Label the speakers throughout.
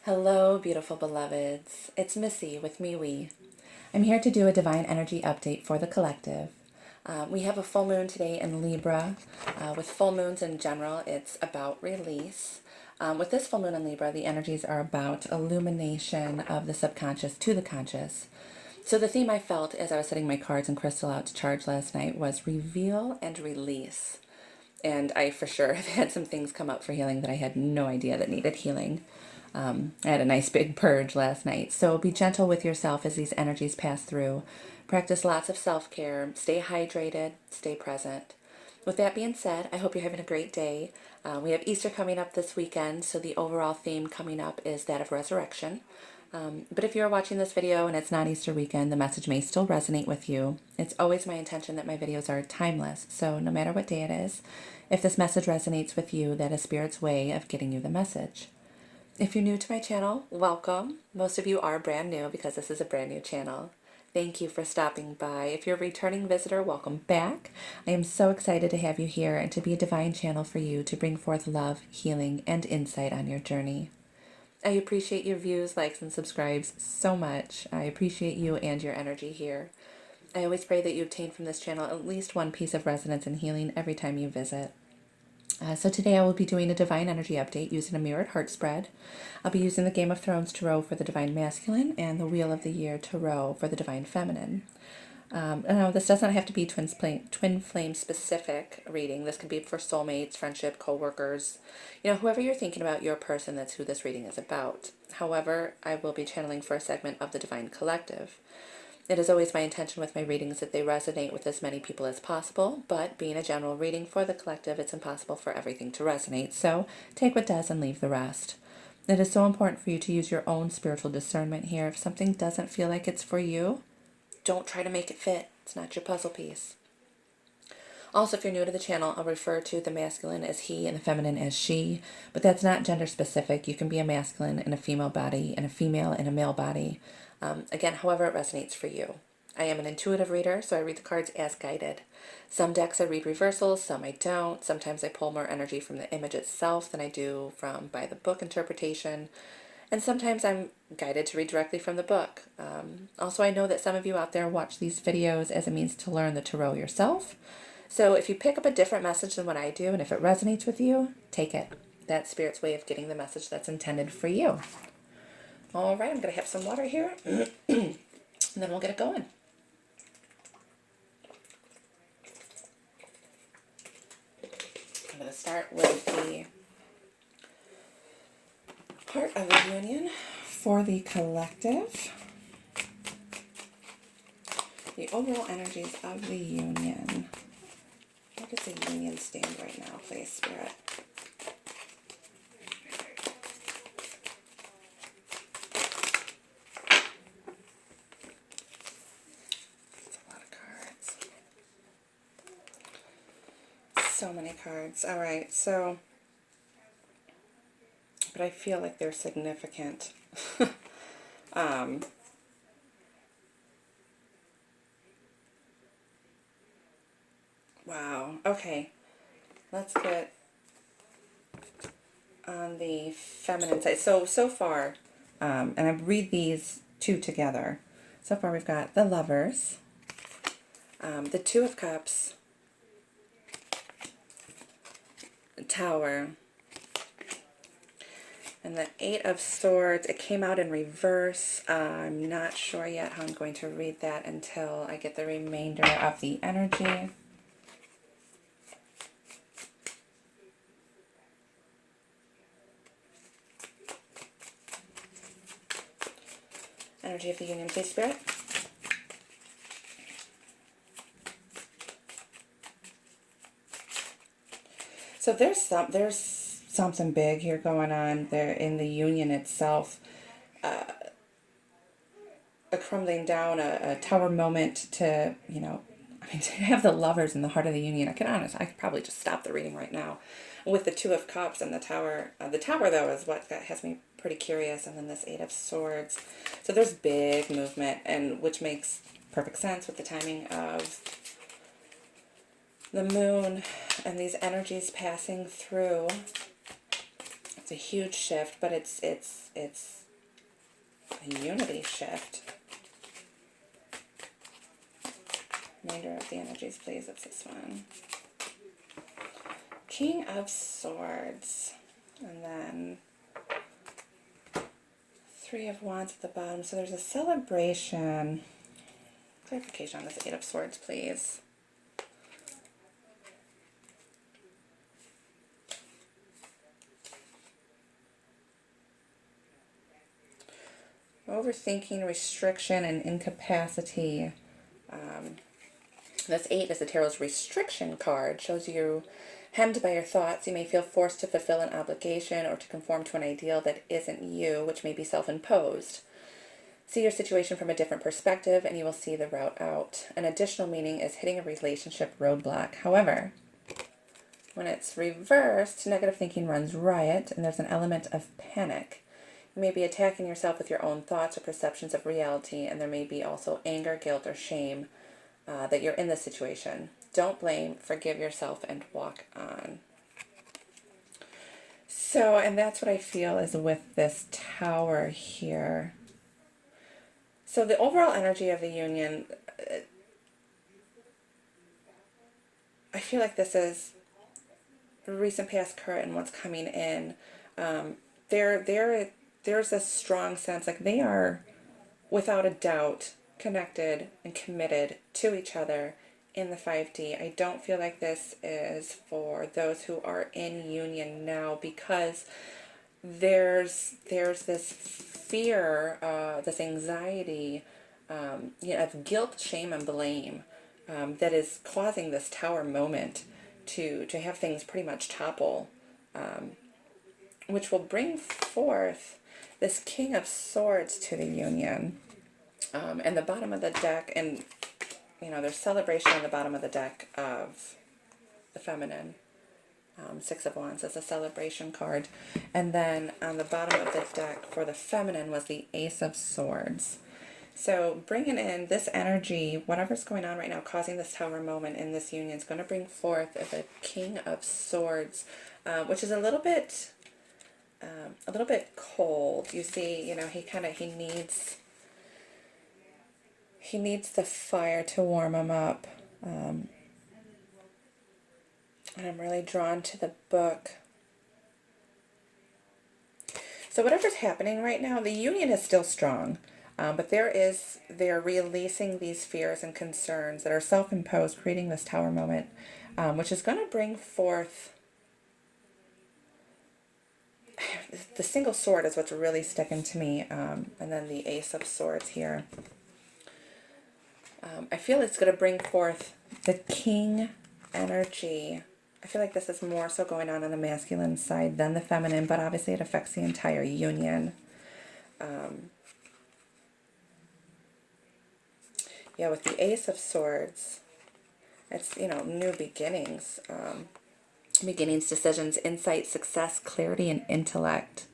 Speaker 1: Hello, beautiful beloveds. It's Missy with MeWe. I'm here to do a divine energy update for the collective. We have a full moon today in Libra. With full moons in general, it's about release. With this full moon in Libra, the energies are about illumination of the subconscious to the conscious. So the theme I felt as I was setting my cards and crystal out to charge last night was reveal and release. And I for sure have had some things come up for healing that I had no idea that needed healing. I had a nice big purge last night. So be gentle with yourself as these energies pass through. Practice lots of self-care. Stay hydrated. Stay present. With that being said, I hope you're having a great day. We have Easter coming up this weekend, so the overall theme coming up is that of resurrection. But if you're watching this video and it's not Easter weekend, the message may still resonate with you. It's always my intention that my videos are timeless, so no matter what day it is, if this message resonates with you, that is Spirit's way of getting you the message. If you're new to my channel, welcome. Most of you are brand new because this is a brand new channel. Thank you for stopping by. If you're a returning visitor, welcome back. I am so excited to have you here and to be a divine channel for you to bring forth love, healing, and insight on your journey. I appreciate your views, likes, and subscribes so much. I appreciate you and your energy here. I always pray that you obtain from this channel at least one piece of resonance and healing every time you visit. So today I will be doing a divine energy update using a mirrored heart spread. I'll be using the Game of Thrones tarot for the divine masculine and the Wheel of the Year tarot for the divine feminine. Now, this doesn't have to be twin flame specific reading. This could be for soulmates, friendship, co-workers, whoever you're thinking about, your person, that's who this reading is about. However, I will be channeling for a segment of the divine collective. It is always my intention with my readings that they resonate with as many people as possible, but being a general reading for the collective, it's impossible for everything to resonate, so take what does and leave the rest. It is so important for you to use your own spiritual discernment here. If something doesn't feel like it's for you, don't try to make it fit. It's not your puzzle piece. Also, if you're new to the channel, I'll refer to the masculine as he and the feminine as she, but that's not gender specific. You can be a masculine in a female body and a female in a male body. Again, however it resonates for you. I am an intuitive reader, so I read the cards as guided. Some decks I read reversals, some I don't. Sometimes I pull more energy from the image itself than I do from by the book interpretation. And sometimes I'm guided to read directly from the book. Also, I know that some of you out there watch these videos as a means to learn the tarot yourself. So if you pick up a different message than what I do, and if it resonates with you, take it. That's Spirit's way of getting the message that's intended for you. All right, I'm going to have some water here, and then we'll get it going. I'm going to start with the Heart of the Union for the collective. The overall energies of the Union. Where does the Union stand right now, please, Spirit? So many cards. All right, so, but I feel like they're significant. Wow. Okay. Let's get on the feminine side. So far, and I read these two together. So far we've got the Lovers, the Two of Cups, Tower, and the Eight of Swords. It came out in reverse. I'm not sure yet how I'm going to read that until I get the remainder of the energy. Energy of the Union, please, Spirit. So there's something big here going on there in the Union itself. A crumbling down, a tower moment to, to have the Lovers in the heart of the Union. I could probably just stop the reading right now. With the Two of Cups and the Tower. The Tower, though, is what has me pretty curious. And then this Eight of Swords. So there's big movement, and which makes perfect sense with the timing of the moon and these energies passing through it's a huge shift, but it's a unity shift. Remainder of the energies, please. It's this one. King of Swords. And then Three of Wands at the bottom. So there's a celebration. Clarification on this Eight of Swords, please. Overthinking, restriction, and incapacity. This 8 is the Tarot's restriction card. Shows you hemmed by your thoughts. You may feel forced to fulfill an obligation or to conform to an ideal that isn't you, which may be self-imposed. See your situation from a different perspective and you will see the route out. An additional meaning is hitting a relationship roadblock. However, when it's reversed, negative thinking runs riot and there's an element of panic. You may be attacking yourself with your own thoughts or perceptions of reality, and there may be also anger, guilt, or shame that you're in this situation. Don't blame, forgive yourself, and walk on. So, and that's what I feel is with this Tower here. So the overall energy of the union, I feel like this is recent, past, current, and what's coming in. There's a strong sense, like they are, without a doubt, connected and committed to each other in the 5D. I don't feel like this is for those who are in union now, because there's this fear, this anxiety, of guilt, shame, and blame that is causing this Tower moment to have things pretty much topple, which will bring forth this King of Swords to the union. And the bottom of the deck, and there's celebration on the bottom of the deck of the feminine. Six of Wands is a celebration card. And then on the bottom of the deck for the feminine was the Ace of Swords. So bringing in this energy, whatever's going on right now, causing this Tower moment in this union, is going to bring forth the King of Swords, which is a little bit cold. You see, he needs the fire to warm him up. And I'm really drawn to the book. So whatever's happening right now, the union is still strong. But they're releasing these fears and concerns that are self-imposed, creating this Tower moment, which is going to bring forth the single sword is what's really sticking to me, and then the Ace of Swords here. I feel it's going to bring forth the King energy. I feel like this is more so going on the masculine side than the feminine, but obviously it affects the entire union. Yeah, with the Ace of Swords, it's, new beginnings. Beginnings, decisions, insight, success, clarity, and intellect.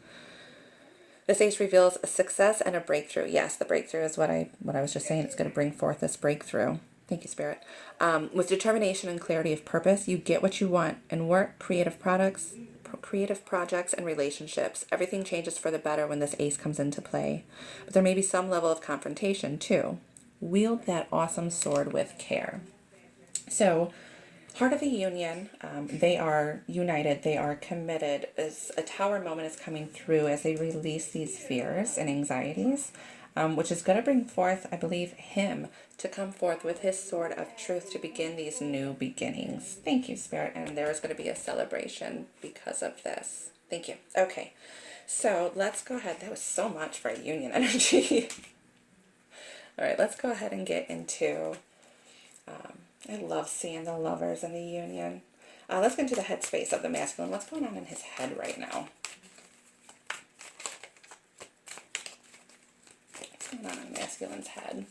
Speaker 1: This ace reveals a success and a breakthrough. Yes, the breakthrough is what I was just saying. It's going to bring forth this breakthrough. Thank you, Spirit. With determination and clarity of purpose, you get what you want in work, creative projects, and relationships. Everything changes for the better when this ace comes into play. But there may be some level of confrontation, too. Wield that awesome sword with care. So, Heart of the Union, they are united, they are committed. As a Tower moment is coming through as they release these fears and anxieties, which is going to bring forth, I believe, him to come forth with his sword of truth to begin these new beginnings. Thank you, Spirit. And there is going to be a celebration because of this. Thank you. Okay, so let's go ahead. That was so much for union energy. All right, let's go ahead and get into... I love seeing the lovers in the union. Let's get into the headspace of the masculine. What's going on in his head right now? What's going on in the masculine's head?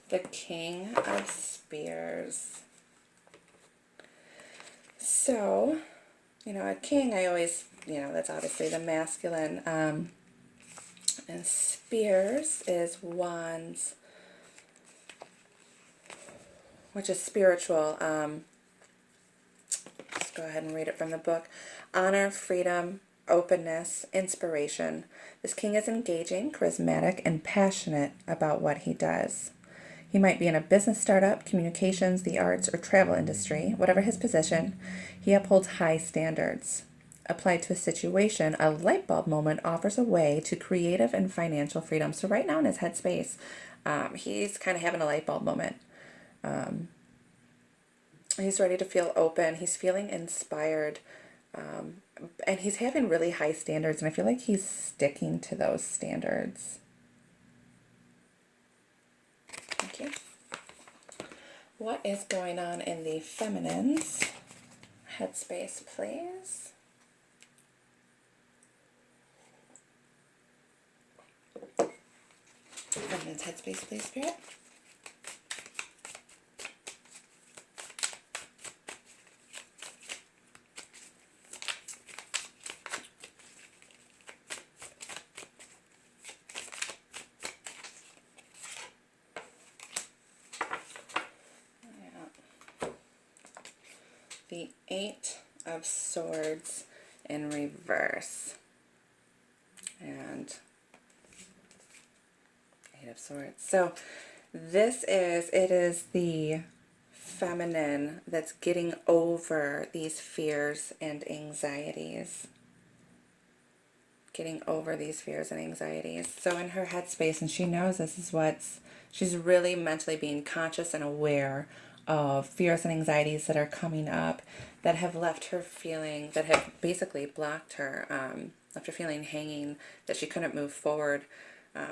Speaker 1: The King of Spears. So, a king, I always, that's obviously the masculine. And Spears is Wands, which is spiritual. go ahead and read it from the book. Honor, freedom, openness, inspiration. This king is engaging, charismatic, and passionate about what he does. He might be in a business startup, communications, the arts, or travel industry. Whatever his position, he upholds high standards. Applied to a situation, a light bulb moment offers a way to creative and financial freedom. So right now in his headspace, he's kind of having a light bulb moment. He's ready to feel open. He's feeling inspired. And he's having really high standards, and I feel like he's sticking to those standards. Thank you. What is going on in the feminine's headspace, please? Feminine's headspace, please, Spirit. The Eight of Swords in reverse. And Eight of Swords. So it is the feminine that's getting over these fears and anxieties. Getting over these fears and anxieties. So in her headspace, and she knows this is she's really mentally being conscious and aware of fears and anxieties that are coming up that have left her feeling, that have basically blocked her, left her feeling hanging, that she couldn't move forward,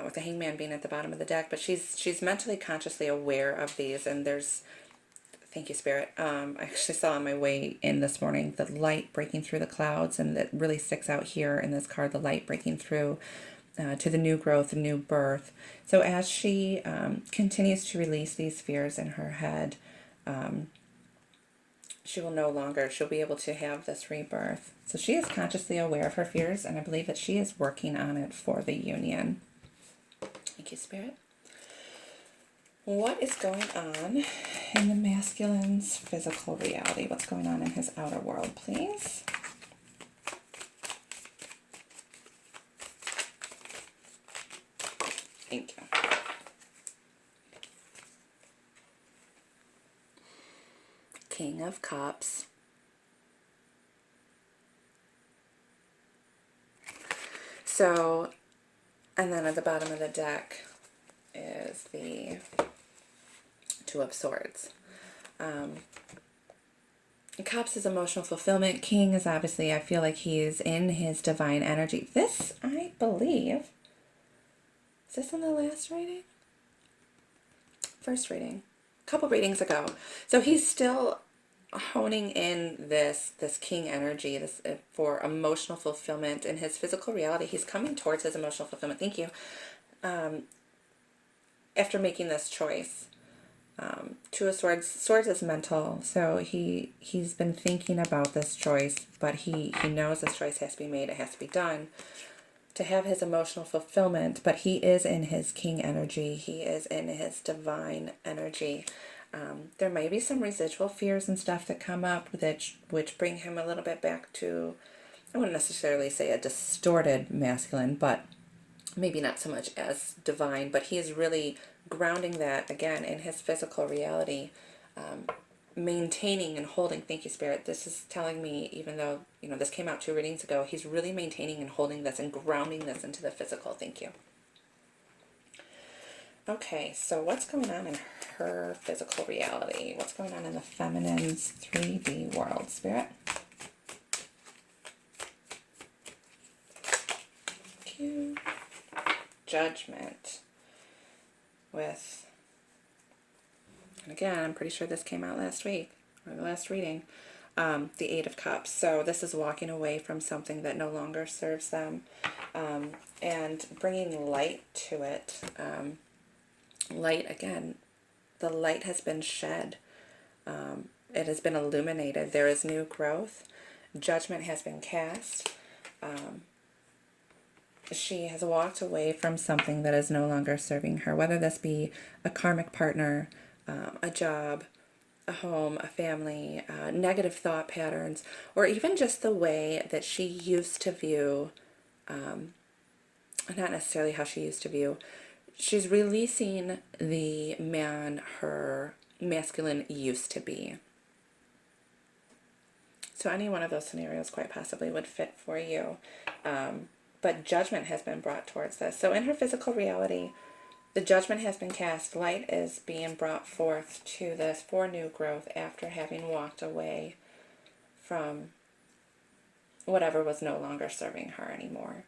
Speaker 1: with the Hangman being at the bottom of the deck. But she's mentally consciously aware of these, and there's, thank you, Spirit. I actually saw on my way in this morning the light breaking through the clouds, and that really sticks out here in this card, the light breaking through to the new growth, the new birth. So as she continues to release these fears in her head, she'll be able to have this rebirth. So she is consciously aware of her fears, and I believe that she is working on it for the union. Thank you, Spirit. What is going on in the masculine's physical reality? What's going on in his outer world, please? Thank you. King of Cups. So, and then at the bottom of the deck is the Two of Swords. Cups is emotional fulfillment. King is obviously, I feel like he is in his divine energy. This, I believe, is this in the last reading? First reading. A couple readings ago. So he's still honing in this king energy, this for emotional fulfillment in his physical reality. He's coming towards his emotional fulfillment. Thank you. After making this choice. Two of Swords. Swords is mental, so he's been thinking about this choice, but he knows this choice has to be made. It has to be done to have his emotional fulfillment. But he is in his king energy. He is in his divine energy. There may be some residual fears and stuff that come up which bring him a little bit back to, I wouldn't necessarily say a distorted masculine, but maybe not so much as divine, but he is really grounding that again in his physical reality, maintaining and holding. Thank you, Spirit. This is telling me, even though, this came out 2 readings ago, he's really maintaining and holding this and grounding this into the physical. Thank you. Okay, so what's going on in her physical reality? What's going on in the feminine's 3D world, Spirit? Thank you. Judgment with, and again, I'm pretty sure this came out last week, or the last reading, the Eight of Cups. So this is walking away from something that no longer serves them, and bringing light to it. Light, again, the light has been shed. It has been illuminated. There is new growth. Judgment has been cast. She has walked away from something that is no longer serving her, whether this be a karmic partner, a job, a home, a family, negative thought patterns, or even just the way that she used to view, not necessarily how she used to view, she's releasing the man her masculine used to be. So any one of those scenarios quite possibly would fit for you. But judgment has been brought towards this. So in her physical reality, the judgment has been cast. Light is being brought forth to this for new growth after having walked away from whatever was no longer serving her anymore.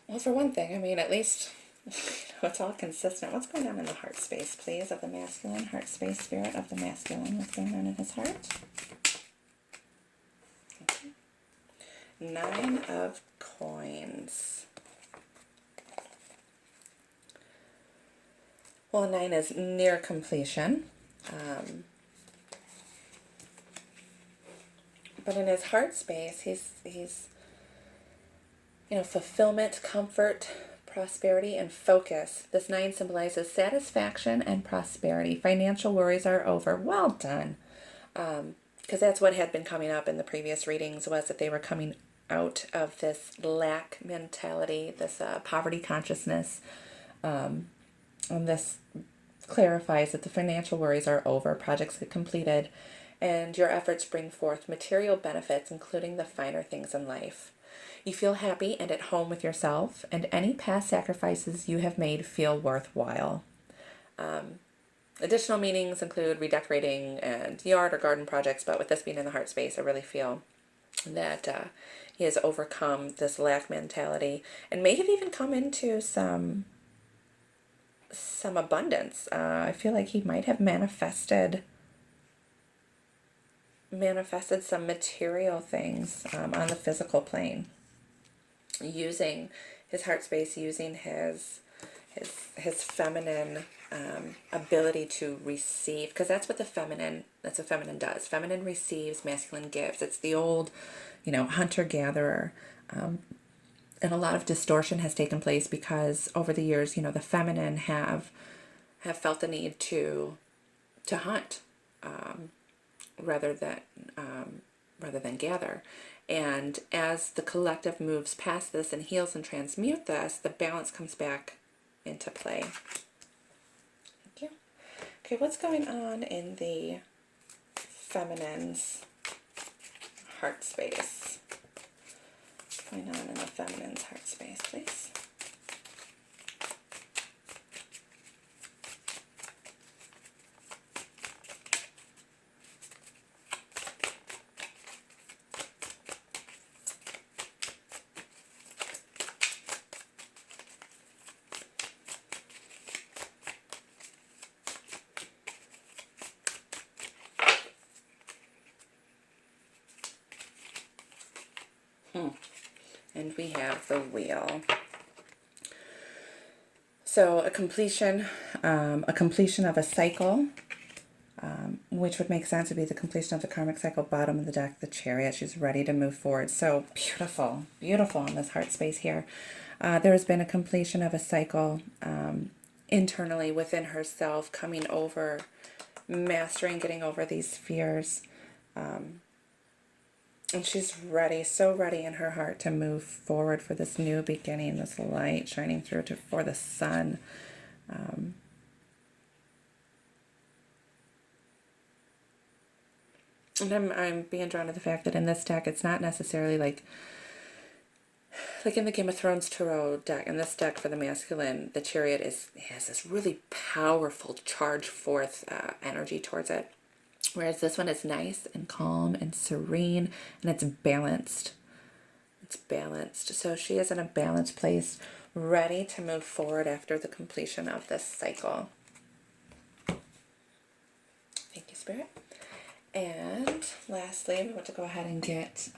Speaker 1: Well, for one thing, I mean, at least it's all consistent. What's going on in the heart space, please, of the masculine? Heart space, spirit of the masculine. What's going on in his heart? Okay. 9 of coins. Well, 9 is near completion. But in his heart space, he's fulfillment, comfort, prosperity, and focus. This 9 symbolizes satisfaction and prosperity. Financial worries are over. Well done. Because that's what had been coming up in the previous readings, was that they were coming out of this lack mentality, this poverty consciousness. And this clarifies that the financial worries are over, projects get completed, and your efforts bring forth material benefits, including the finer things in life. You feel happy and at home with yourself, and any past sacrifices you have made feel worthwhile. Additional meanings include redecorating and yard or garden projects, but with this being in the heart space, I really feel that he has overcome this lack mentality and may have even come into some abundance. I feel like he might have manifested some material things on the physical plane, using his heart space, using his feminine ability to receive, because that's what feminine does. Feminine receives, masculine gives. It's the old, hunter-gatherer. And a lot of distortion has taken place because over the years, the feminine have felt the need to hunt rather than gather. And as the collective moves past this and heals and transmute this, the balance comes back into play. Thank you. Okay, what's going on in the feminine's heart space? What's going on in the feminine's heart space, please? And we have the wheel. So a completion of a cycle, which would make sense, would be the completion of the karmic cycle. Bottom of the deck, the Chariot. She's ready to move forward. So beautiful, beautiful in this heart space here. There has been a completion of a cycle internally within herself, coming over, mastering, getting over these fears. And she's ready, so ready in her heart to move forward for this new beginning, this light shining through for the sun. And I'm being drawn to the fact that in this deck, it's not necessarily like in the Game of Thrones Tarot deck. In this deck for the masculine, the Chariot has this really powerful, charge forth energy towards it. Whereas this one is nice and calm and serene, and it's balanced. It's balanced. So she is in a balanced place, ready to move forward after the completion of this cycle. Thank you, Spirit. And lastly, we want to go ahead and get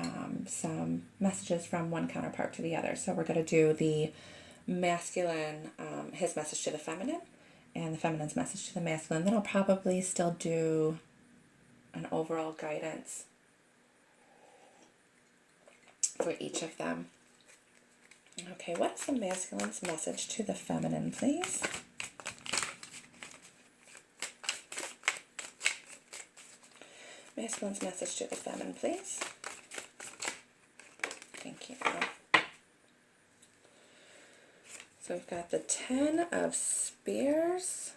Speaker 1: some messages from one counterpart to the other. So we're going to do the masculine, his message to the feminine, and the feminine's message to the masculine. Then I'll probably still do an overall guidance for each of them. Okay, what's the masculine's message to the feminine, please? Masculine's message to the feminine, please. Thank you. So we've got the 10 of Spears.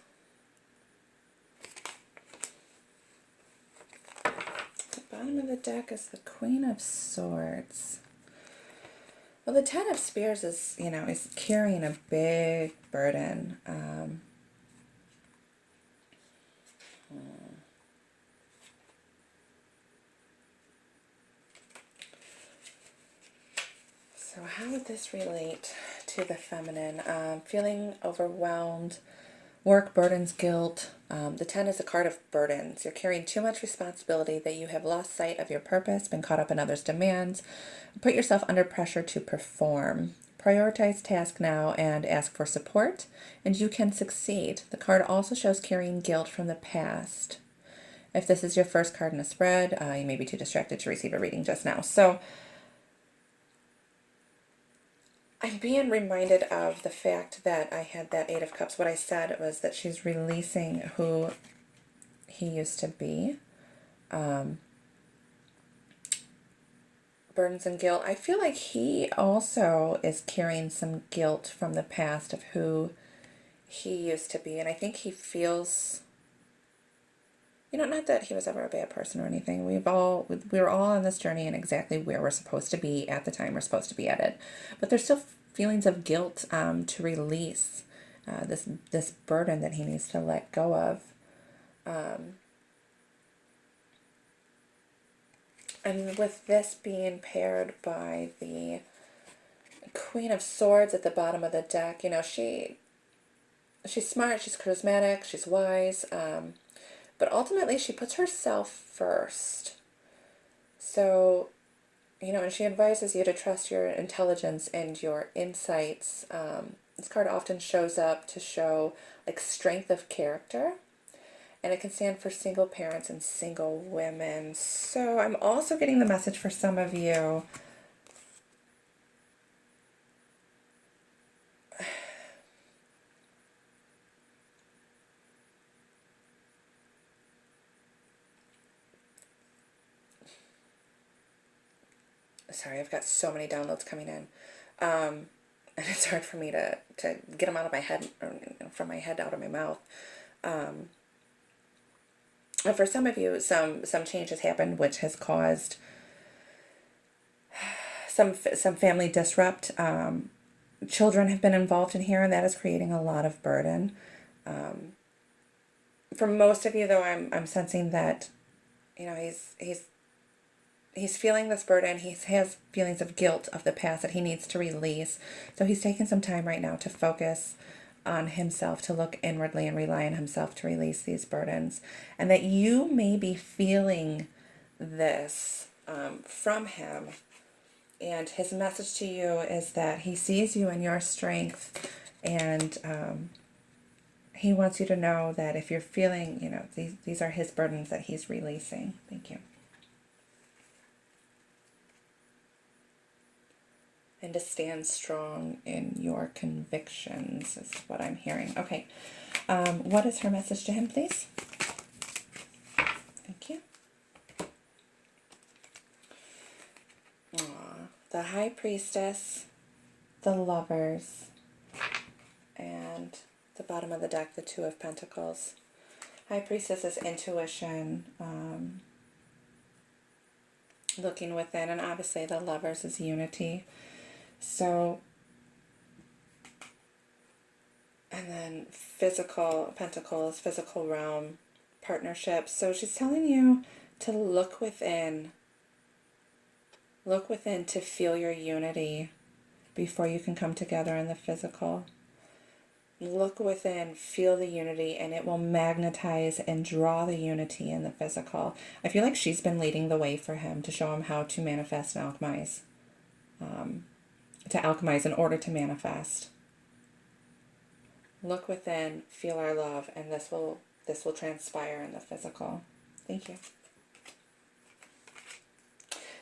Speaker 1: The bottom of the deck is the Queen of Swords. Well, the 10 of Spears is, is carrying a big burden. So how would this relate to the feminine? Feeling overwhelmed, work, burdens, guilt. The 10 is a card of burdens. You're carrying too much responsibility that you have lost sight of your purpose, been caught up in others' demands. Put yourself under pressure to perform. Prioritize task now and ask for support, and you can succeed. The card also shows carrying guilt from the past. If this is your first card in a spread, you may be too distracted to receive a reading just now. So I'm being reminded of the fact that I had that 8 of Cups. What I said was that she's releasing who he used to be. Burdens and guilt. I feel like he also is carrying some guilt from the past of who he used to be. And I think he feels, not that he was ever a bad person or anything. We were all on this journey and exactly where we're supposed to be at the time we're supposed to be at it. But there's still feelings of guilt to release this burden that he needs to let go of. And with this being paired by the Queen of Swords at the bottom of the deck, she's smart, she's charismatic, she's wise, but ultimately she puts herself first. So, and she advises you to trust your intelligence and your insights. This card often shows up to show like strength of character. And it can stand for single parents and single women. So I'm also getting the message for some of you. Sorry, I've got so many downloads coming in. And it's hard for me to get them out of my head, or from my head out of my mouth. And for some of you, some change has happened, which has caused some family disrupt. Children have been involved in here, and that is creating a lot of burden. For most of you, though, I'm sensing that, he's feeling this burden. He has feelings of guilt of the past that he needs to release. So he's taking some time right now to focus on himself, to look inwardly and rely on himself to release these burdens. And that you may be feeling this from him. And his message to you is that he sees you in your strength, and he wants you to know that if you're feeling, these are his burdens that he's releasing. Thank you. And to stand strong in your convictions is what I'm hearing. Okay. What is her message to him, please? Thank you. The High Priestess, the Lovers, and the bottom of the deck, the Two of Pentacles. High Priestess is intuition, looking within, and obviously the Lovers is unity. So, and then physical, Pentacles, physical realm, partnerships. So she's telling you to look within to feel your unity before you can come together in the physical. Look within, feel the unity, and it will magnetize and draw the unity in the physical. I feel like she's been leading the way for him to show him how to manifest and alchemize. To alchemize in order to manifest. Look within, feel our love, and this will transpire in the physical. Thank you.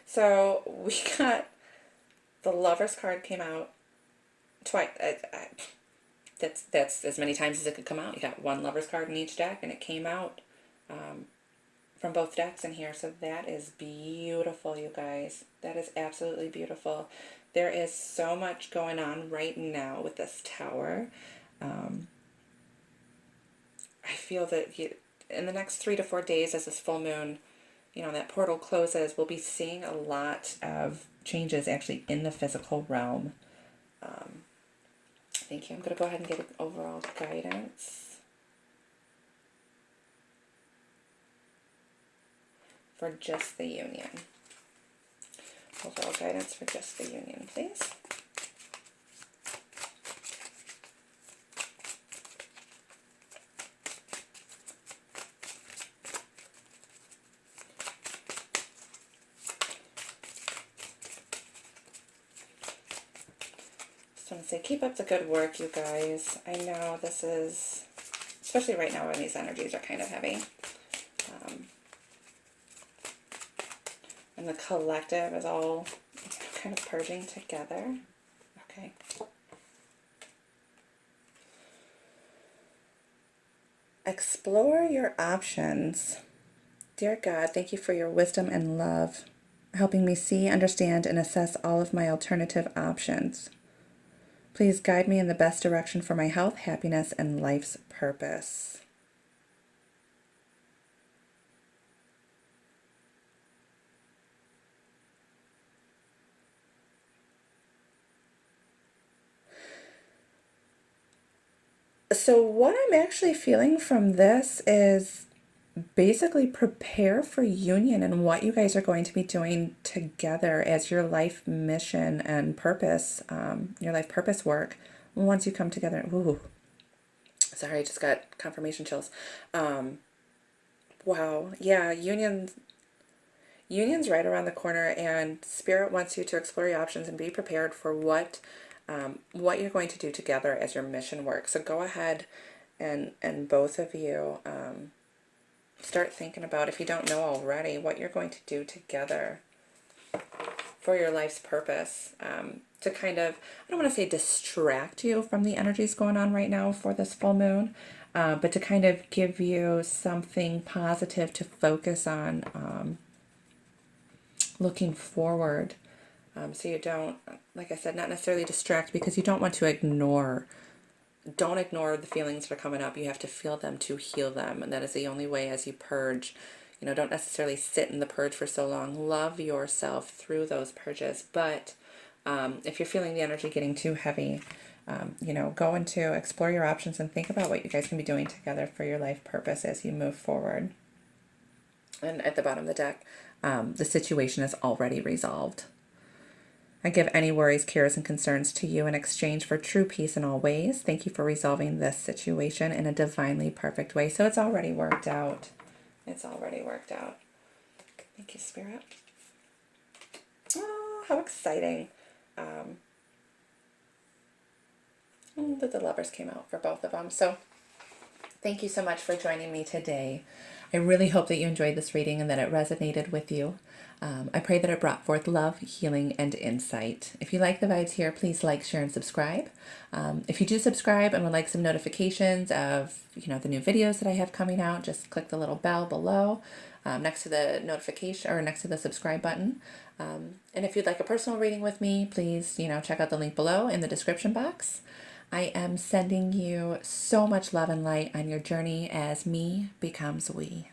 Speaker 1: So we got the Lover's card came out twice. That's as many times as it could come out. You got one Lover's card in each deck, and it came out from both decks in here. So that is beautiful, you guys. That is absolutely beautiful. There is so much going on right now with this tower. I feel that in the next 3 to 4 days, as this full moon, that portal closes, we'll be seeing a lot of changes actually in the physical realm. Thank you. I'm going to go ahead and get an overall guidance for just the union. Overall guidance for just the union, please. Just want to say, keep up the good work, you guys. I know this is, especially right now when these energies are kind of heavy. And the collective is all kind of purging together. Okay. Explore your options. Dear God, thank you for your wisdom and love, helping me see, understand, and assess all of my alternative options. Please guide me in the best direction for my health, happiness, and life's purpose. So what I'm actually feeling from this is basically prepare for union and what you guys are going to be doing together as your life mission and purpose, your life purpose work. Once you come together, ooh, sorry, I just got confirmation chills. Wow, yeah, union's right around the corner, and Spirit wants you to explore your options and be prepared for what you're going to do together as your mission work. So go ahead and both of you start thinking about, if you don't know already, what you're going to do together for your life's purpose, to kind of, I don't want to say distract you from the energies going on right now for this full moon, but to kind of give you something positive to focus on looking forward. So you don't, like I said, not necessarily distract, because you don't want to don't ignore the feelings that are coming up. You have to feel them to heal them. And that is the only way as you purge. Don't necessarily sit in the purge for so long. Love yourself through those purges. But if you're feeling the energy getting too heavy, go into explore your options and think about what you guys can be doing together for your life purpose as you move forward. And at the bottom of the deck, the situation is already resolved. I give any worries, cares, and concerns to you in exchange for true peace in all ways. Thank you for resolving this situation in a divinely perfect way. So it's already worked out. It's already worked out. Thank you, Spirit. Oh, how exciting. The Lovers came out for both of them. So thank you so much for joining me today. I really hope that you enjoyed this reading and that it resonated with you. I pray that it brought forth love, healing, and insight. If you like the vibes here, please like, share, and subscribe. If you do subscribe and would like some notifications of the new videos that I have coming out, just click the little bell below next to the notification or next to the subscribe button. And if you'd like a personal reading with me, please check out the link below in the description box. I am sending you so much love and light on your journey as me becomes we.